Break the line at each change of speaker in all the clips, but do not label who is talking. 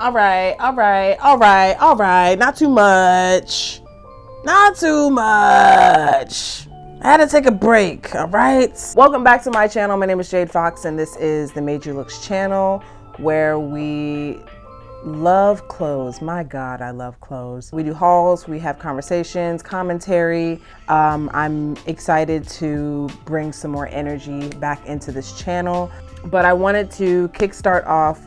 All right. Not too much. Not too much. I had to take a break, all right? Welcome back to my channel. My name is Jade Fox, and this is the Madeyoulooks channel, where we love clothes. My God, I love clothes. We do hauls, we have conversations, commentary. I'm excited to bring some more energy back into this channel, but I wanted to kickstart off,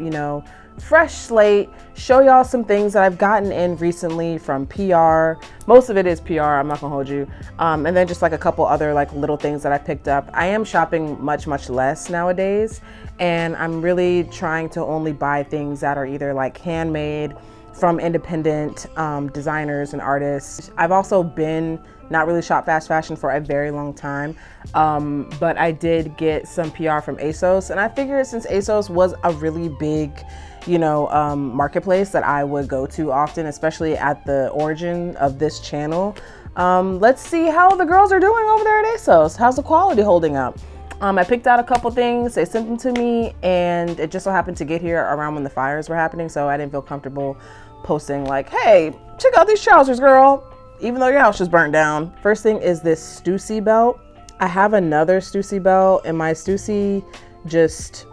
fresh slate, show y'all some things that I've gotten in recently from PR. Most of it is PR, I'm not gonna hold you. And then just like a couple other like little things that I picked up. I am shopping much less nowadays, and I'm really trying to only buy things that are either like handmade from independent designers and artists. I've also been not really shop fast fashion for a very long time, but I did get some PR from ASOS, and I figured since ASOS was a really big marketplace that I would go to often, especially at the origin of this channel. Let's see how the girls are doing over there at ASOS. How's the quality holding up? I picked out a couple things, they sent them to me, and it just so happened to get here around when the fires were happening, so I didn't feel comfortable posting like, hey, check out these trousers, girl, even though your house just burnt down. First thing is this Stussy belt. I have another Stussy belt, and my Stussy just,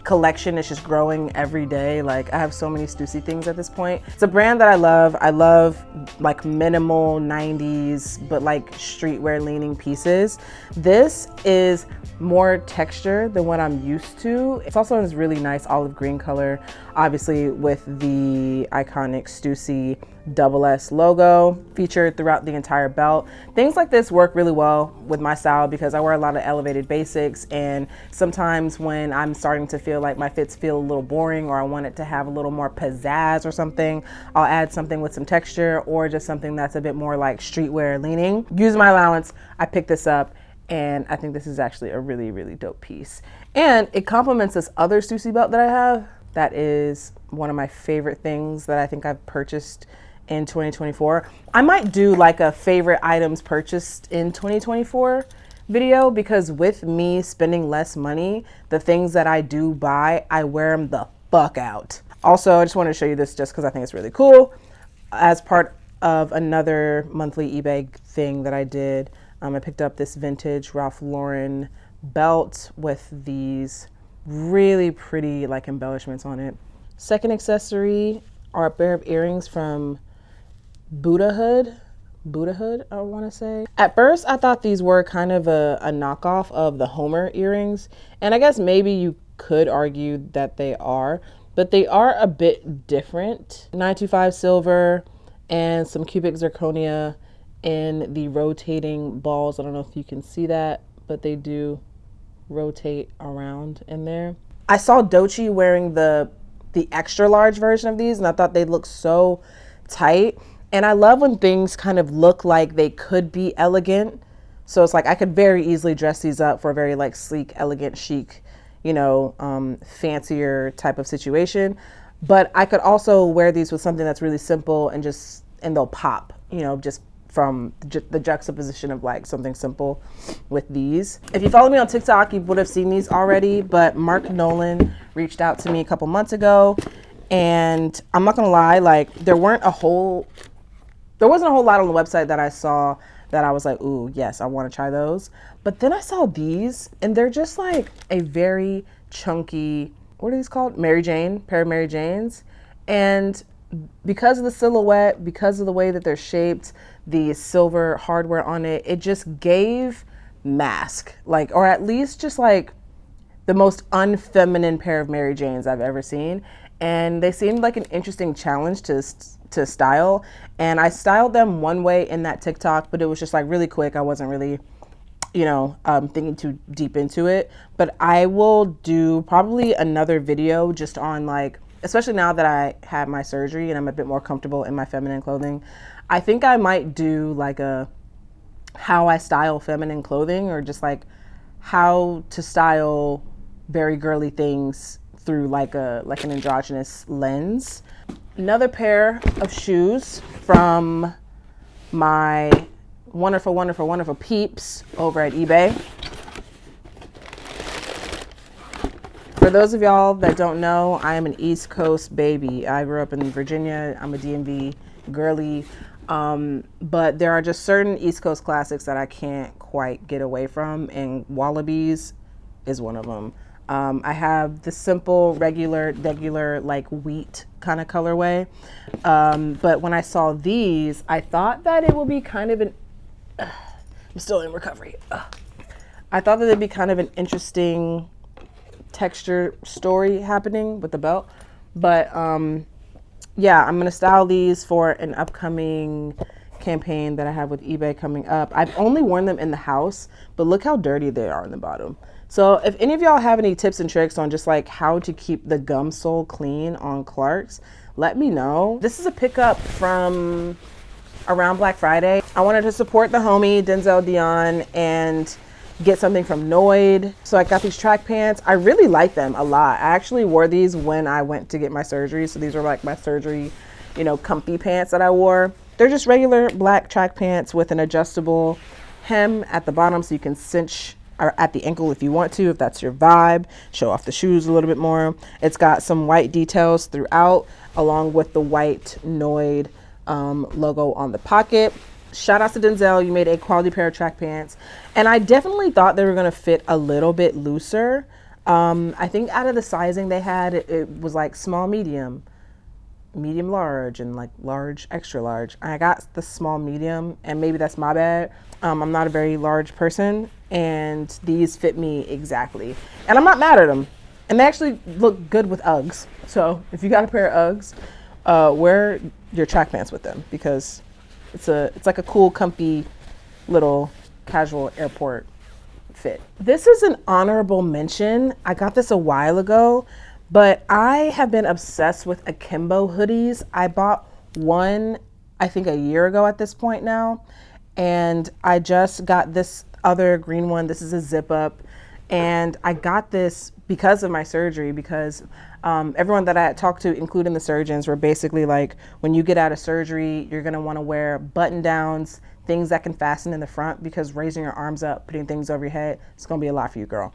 collection is just growing every day. Like, I have so many Stussy things at this point. It's a brand that I love. I love like minimal 90s, but like streetwear leaning pieces. This is more texture than what I'm used to. It's also in this really nice olive green color, obviously with the iconic Stussy SS logo featured throughout the entire belt. Things like this work really well with my style because I wear a lot of elevated basics, and sometimes when I'm starting to feel like my fits feel a little boring, or I want it to have a little more pizzazz or something, I'll add something with some texture or just something that's a bit more like streetwear leaning. Using my allowance, I picked this up, and I think this is actually a really dope piece. And it complements this other Stussy belt that I have. That is one of my favorite things that I think I've purchased in 2024. I might do like a favorite items purchased in 2024 video, because with me spending less money, the things that I do buy, I wear them the fuck out. Also, I just wanted to show you this just because I think it's really cool. As part of another monthly eBay thing that I did, I picked up this vintage Ralph Lauren belt with these really pretty like embellishments on it. Second accessory are a pair of earrings from Buddah Hood, I want to say. At first, I thought these were kind of a knockoff of the Homer earrings, and I guess maybe you could argue that they are, but they are a bit different. 925 silver and some cubic zirconia in the rotating balls. I don't know if you can see that, but they do rotate around in there. I saw Doechii wearing the extra large version of these, and I thought they looked so tight. And I love when things kind of look like they could be elegant. So it's like I could very easily dress these up for a very like sleek, elegant, chic, fancier type of situation. But I could also wear these with something that's really simple and they'll pop, just from the juxtaposition of like something simple with these. If you follow me on TikTok, you would have seen these already, but Mark Nolan reached out to me a couple months ago, and I'm not gonna lie, like there wasn't a whole lot on the website that I saw that I was like, ooh, yes, I want to try those. But then I saw these, and they're just like a very chunky, what are these called? Pair of Mary Janes. And because of the silhouette, because of the way that they're shaped, the silver hardware on it, it just gave mask, like, or at least just like the most unfeminine pair of Mary Janes I've ever seen. And they seemed like an interesting challenge to style. And I styled them one way in that TikTok, but it was just like really quick. I wasn't really, thinking too deep into it. But I will do probably another video just on like, especially now that I had my surgery and I'm a bit more comfortable in my feminine clothing. I think I might do like a how I style feminine clothing, or just like how to style very girly things through like an androgynous lens. Another pair of shoes from my wonderful peeps over at eBay. For those of y'all that don't know, I am an East Coast baby. I grew up in Virginia. I'm a DMV girly. But there are just certain East Coast classics that I can't quite get away from, and Wallabies is one of them. I have the simple, regular, like wheat kind of colorway. But when I saw these, I thought that it would be kind of I'm still in recovery. I thought that it'd be kind of an interesting texture story happening with the belt. But yeah, I'm gonna style these for an upcoming campaign that I have with eBay coming up. I've only worn them in the house, but look how dirty they are on the bottom. So if any of y'all have any tips and tricks on just like how to keep the gum sole clean on Clarks, let me know. This is a pickup from around Black Friday. I wanted to support the homie Denzel, Dion, and get something from Noid. So I got these track pants. I really like them a lot. I actually wore these when I went to get my surgery. So these were like my surgery, you know, comfy pants that I wore. They're just regular black track pants with an adjustable hem at the bottom so you can cinch or at the ankle if you want to, if that's your vibe. Show off the shoes a little bit more. It's got some white details throughout, along with the white Noid logo on the pocket. Shout out to Denzel, you made a quality pair of track pants. And I definitely thought they were gonna fit a little bit looser. I think out of the sizing they had, it was like small, medium large, and like large, extra large. I got the small medium, and maybe that's my bad. I'm not a very large person, and these fit me exactly. And I'm not mad at them. And they actually look good with Uggs. So if you got a pair of Uggs, wear your track pants with them, because it's like a cool, comfy, little casual airport fit. This is an honorable mention. I got this a while ago, but I have been obsessed with Akimbo hoodies. I bought one, I think a year ago at this point now, and I just got this other green one. This is a zip up, and I got this because of my surgery, because everyone that I had talked to, including the surgeons, were basically like, when you get out of surgery, you're gonna wanna wear button downs, things that can fasten in the front, because raising your arms up, putting things over your head, it's gonna be a lot for you, girl.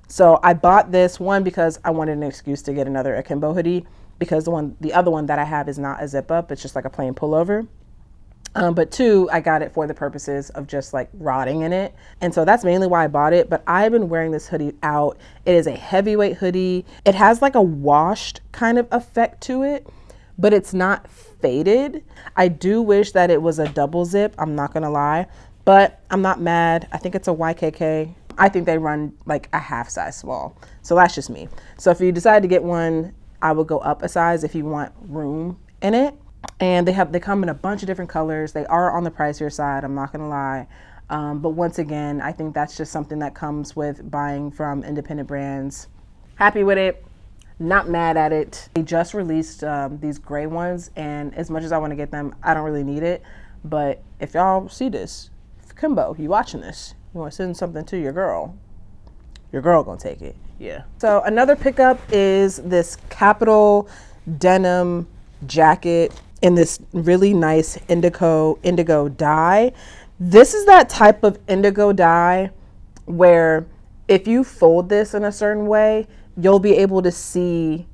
So I bought this one because I wanted an excuse to get another Akimbo hoodie, because the other one that I have is not a zip up, it's just like a plain pullover. But two, I got it for the purposes of just like rotting in it. And so that's mainly why I bought it. But I've been wearing this hoodie out. It is a heavyweight hoodie. It has like a washed kind of effect to it, but it's not faded. I do wish that it was a double zip, I'm not gonna lie, but I'm not mad. I think it's a YKK. I think they run like a half size small. So that's just me. So if you decide to get one, I would go up a size if you want room in it. And they come in a bunch of different colors. They are on the pricier side, I'm not gonna lie. But once again, I think that's just something that comes with buying from independent brands. Happy with it, not mad at it. They just released these gray ones, and as much as I wanna get them, I don't really need it. But if y'all see this, Akimbo, you watching this, you wanna send something to your girl gonna take it, yeah. So another pickup is this Capital denim jacket in this really nice indigo dye. This is that type of indigo dye where if you fold this in a certain way, you'll be able to see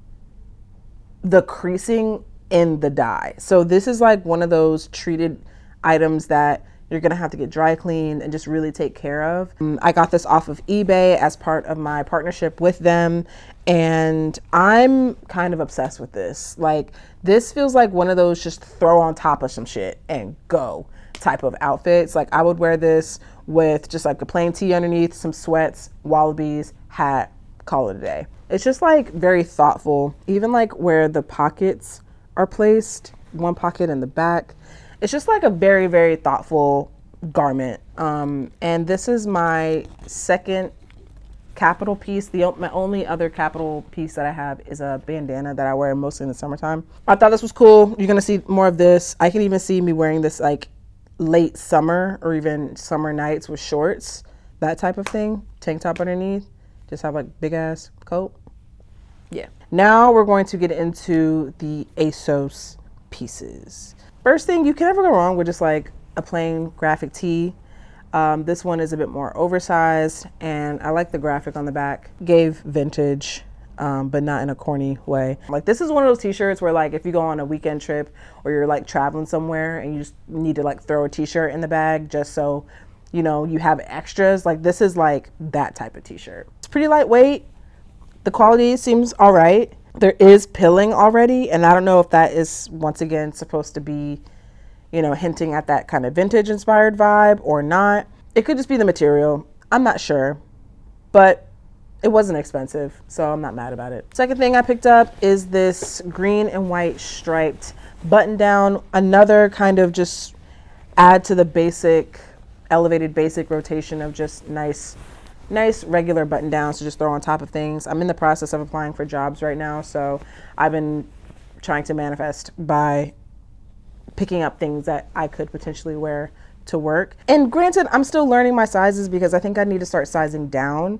the creasing in the dye. So this is like one of those treated items that you're gonna have to get dry cleaned and just really take care of. I got this off of eBay as part of my partnership with them, and I'm kind of obsessed with this. Like, this feels like one of those just throw on top of some shit and go type of outfits. Like, I would wear this with just like a plain tee underneath, some sweats, wallabies, hat, call it a day. It's just like very thoughtful, even like where the pockets are placed, one pocket in the back. It's just like a very, very thoughtful garment. And this is my second Capital piece. My only other Capital piece that I have is a bandana that I wear mostly in the summertime. I thought this was cool. You're gonna see more of this. I can even see me wearing this like late summer or even summer nights with shorts, that type of thing. Tank top underneath, just have like big ass coat. Yeah. Now we're going to get into the ASOS pieces. First thing, you can never go wrong with just like a plain graphic tee. This one is a bit more oversized, and I like the graphic on the back. Gave vintage but not in a corny way. Like, this is one of those t-shirts where, like, if you go on a weekend trip or you're like traveling somewhere and you just need to like throw a t-shirt in the bag just so, you know, you have extras. Like, this is like that type of t-shirt. It's pretty lightweight. The quality seems all right. There is pilling already, and I don't know if that is, once again, supposed to be, you know, hinting at that kind of vintage inspired vibe or not. It could just be the material. I'm not sure, but it wasn't expensive, so I'm not mad about it. Second thing I picked up is this green and white striped button down. Another kind of just add to the basic, elevated basic rotation of just nice regular button downs to just throw on top of things. I'm in the process of applying for jobs right now, so I've been trying to manifest by picking up things that I could potentially wear to work. And granted, I'm still learning my sizes because I think I need to start sizing down,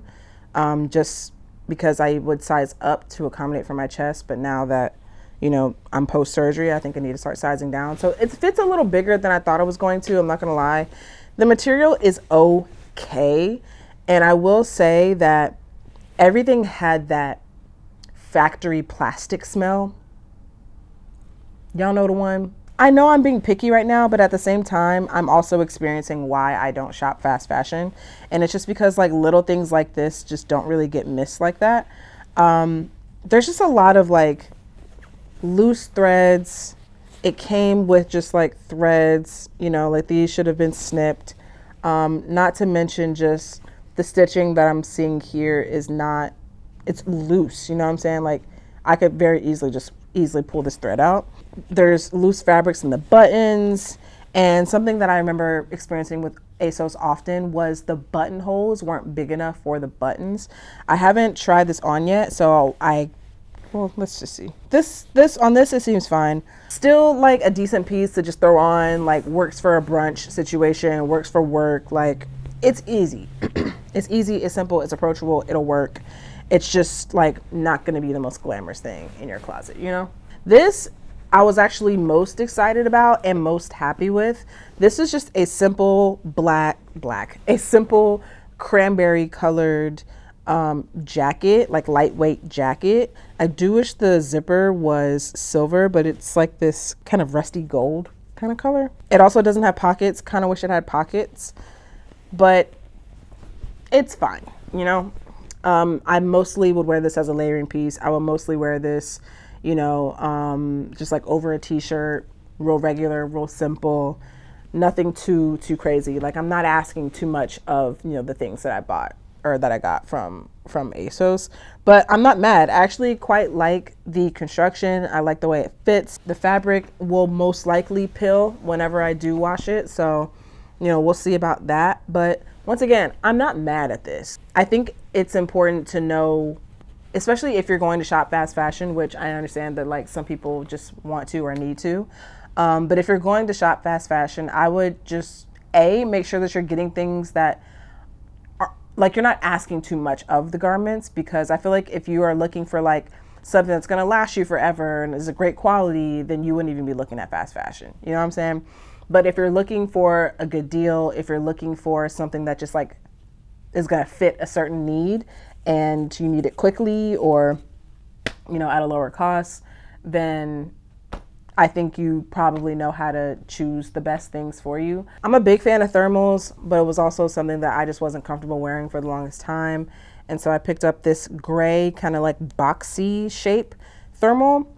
just because I would size up to accommodate for my chest. But now that, you know, I'm post-surgery, I think I need to start sizing down. So it fits a little bigger than I thought it was going to. I'm not gonna lie. The material is okay. And I will say that everything had that factory plastic smell. Y'all know the one? I know I'm being picky right now, but at the same time, I'm also experiencing why I don't shop fast fashion. And it's just because like little things like this just don't really get missed like that. There's just a lot of like loose threads. It came with just like threads, you know, like these should have been snipped. Not to mention just the stitching that I'm seeing here is not, it's loose, you know what I'm saying? Like, I could very easily pull this thread out. There's loose fabrics in the buttons, and something that I remember experiencing with ASOS often was the buttonholes weren't big enough for the buttons. I haven't tried this on yet, so well, let's just see. This, it seems fine. Still like a decent piece to just throw on, like works for a brunch situation, works for work, like it's easy. It's easy, it's simple, it's approachable, it'll work. It's just like not gonna be the most glamorous thing in your closet, you know? This I was actually most excited about and most happy with. This is just a simple a simple cranberry colored jacket, like lightweight jacket. I do wish the zipper was silver, but it's like this kind of rusty gold kind of color. It also doesn't have pockets, kind of wish it had pockets, but it's fine, you know? I mostly would wear this as a layering piece. I would mostly wear this, you know, just like over a t-shirt, real regular, real simple, nothing too crazy. Like, I'm not asking too much of, you know, the things that I bought or that I got from ASOS, but I'm not mad. I actually quite like the construction. I like the way it fits. The fabric will most likely pill whenever I do wash it, so, you know, we'll see about that. But once again, I'm not mad at this. I think it's important to know, especially if you're going to shop fast fashion, which I understand that like some people just want to or need to. But if you're going to shop fast fashion, I would just make sure that you're getting things that are like, you're not asking too much of the garments, because I feel like if you are looking for like something that's going to last you forever and is a great quality, then you wouldn't even be looking at fast fashion. You know what I'm saying? But if you're looking for a good deal, if you're looking for something that just like is going to fit a certain need and you need it quickly or, you know, at a lower cost, then I think you probably know how to choose the best things for you. I'm a big fan of thermals, but it was also something that I just wasn't comfortable wearing for the longest time. And so I picked up this gray kind of like boxy shape thermal.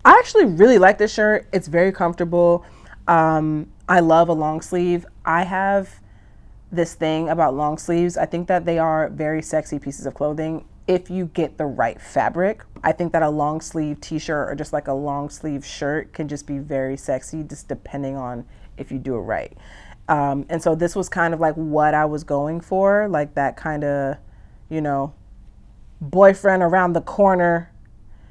I actually really like this shirt. It's very comfortable. I love a long sleeve. I have this thing about long sleeves. I think that they are very sexy pieces of clothing if you get the right fabric. I think that a long sleeve t-shirt or just like a long sleeve shirt can just be very sexy, just depending on if you do it right. And so this was kind of like what I was going for, like that kind of, you know, boyfriend around the corner,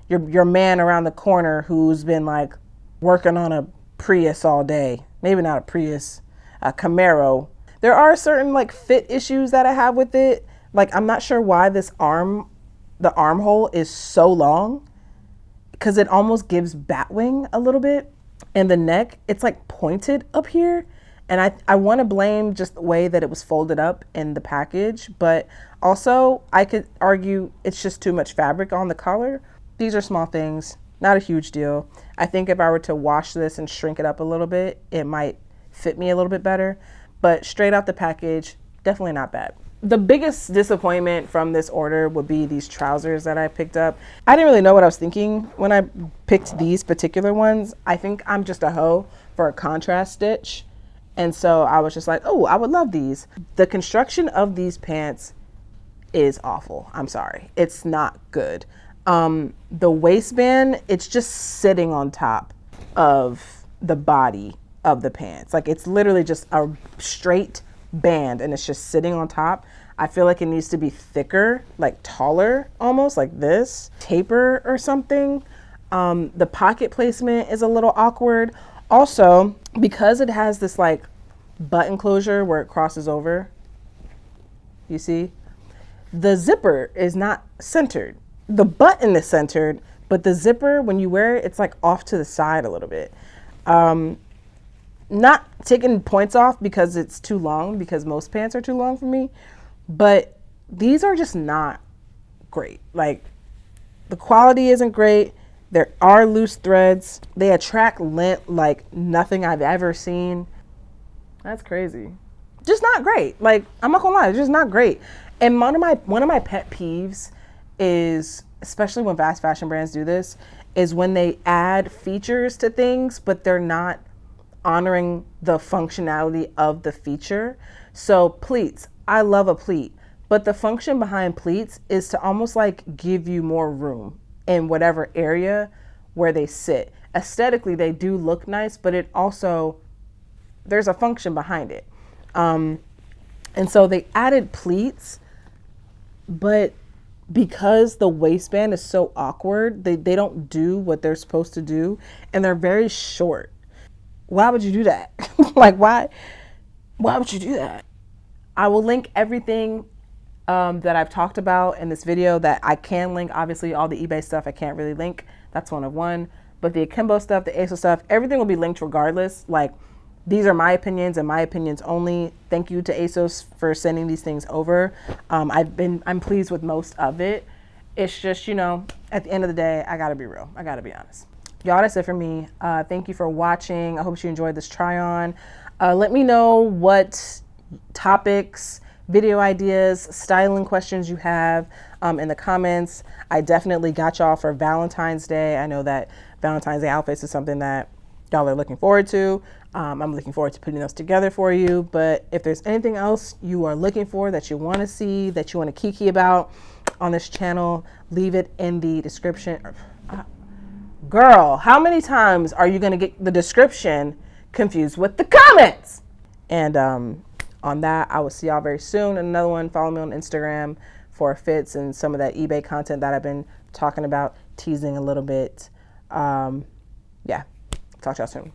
your man around the corner who's been like working on a Prius all day. Maybe not a Prius, a Camaro. There are certain like fit issues that I have with it. Like, I'm not sure why the armhole is so long, because it almost gives bat wing a little bit. And the neck, it's like pointed up here. And I want to blame just the way that it was folded up in the package, but also I could argue it's just too much fabric on the collar. These are small things, not a huge deal. I think if I were to wash this and shrink it up a little bit, it might fit me a little bit better, but straight out the package, definitely not bad. The biggest disappointment from this order would be these trousers that I picked up. I didn't really know what I was thinking when I picked these particular ones. I think I'm just a hoe for a contrast stitch. And so I was just like, oh, I would love these. The construction of these pants is awful. I'm sorry. It's not good. The waistband, it's just sitting on top of the body of the pants. Like it's literally just a straight band and it's just sitting on top. I feel like it needs to be thicker, like taller, almost like this, taper or something. The pocket placement is a little awkward. Also, because it has this like button closure where it crosses over, you see, the zipper is not centered. The button is centered, but the zipper, when you wear it, it's like off to the side a little bit. Not taking points off because it's too long, because most pants are too long for me, but these are just not great. Like the quality isn't great. There are loose threads. They attract lint like nothing I've ever seen. That's crazy. Just not great. Like I'm not gonna lie, it's just not great. And one of my pet peeves is, especially when fast fashion brands do this, is when they add features to things, but they're not honoring the functionality of the feature. So pleats, I love a pleat, but the function behind pleats is to almost like give you more room in whatever area where they sit. Aesthetically, they do look nice, but it also, there's a function behind it. And so they added pleats, but because the waistband is so awkward, they don't do what they're supposed to do, and they're very short. Why would you do that? Like, why would you do that? I will link everything that I've talked about in this video that I can link. Obviously, all the eBay stuff I can't really link. That's one of one. But the Akimbo stuff, the ASOS stuff, everything will be linked regardless. Like, these are my opinions and my opinions only. Thank you to ASOS for sending these things over. I'm pleased with most of it. It's just, you know, at the end of the day, I gotta be real. I gotta be honest. Y'all, that's it for me. Thank you for watching. I hope you enjoyed this try on. Let me know what topics, video ideas, styling questions you have in the comments. I definitely got y'all for Valentine's Day. I know that Valentine's Day outfits is something that y'all are looking forward to. I'm looking forward to putting those together for you. But if there's anything else you are looking for, that you want to see, that you want to kiki about on this channel, leave it in the description. Girl, how many times are you going to get the description confused with the comments? And on that, I will see y'all very soon. Another one, follow me on Instagram for fits and some of that eBay content that I've been talking about, teasing a little bit. Yeah, talk to y'all soon.